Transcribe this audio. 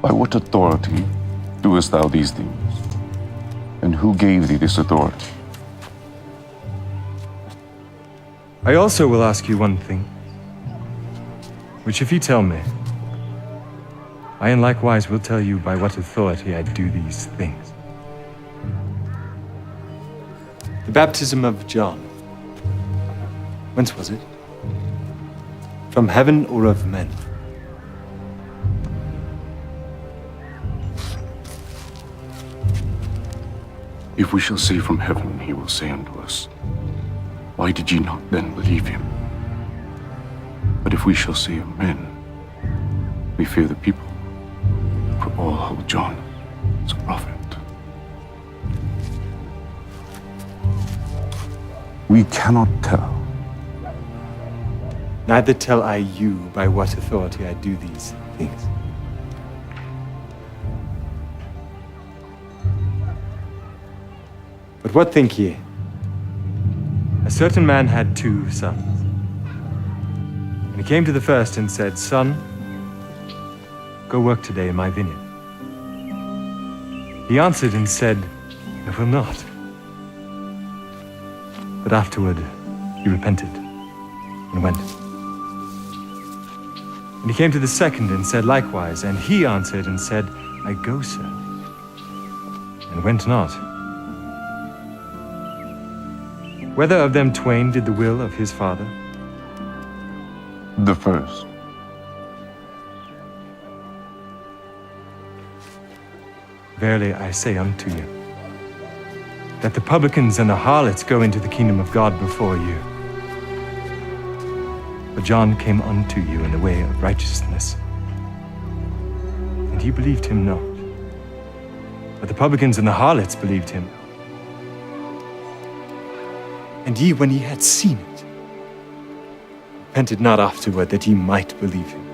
By what authority doest thou these things? And who gave thee this authority? I also will ask you one thing, which if you tell me, I in likewise will tell you by what authority I do these things. The baptism of John, whence was it? From heaven or of men? If we shall say from heaven, he will say unto us, why did ye not then believe him? But if we shall say of men, we fear the people, for all hold John as a prophet. We cannot tell. Neither tell I you by what authority I do these things. But what think ye? A certain man had 2 sons. And he came to the first and said, Son, go work today in my vineyard. He answered and said, I will not. But afterward he repented and went. And he came to the second and said likewise, and he answered and said, I go, sir, and went not. Whether of them twain did the will of his father? The first. Verily I say unto you, that the publicans and the harlots go into the kingdom of God before you. For John came unto you in the way of righteousness, and ye believed him not. But the publicans and the harlots believed him. And ye, when ye had seen it, repented not afterward that ye might believe him.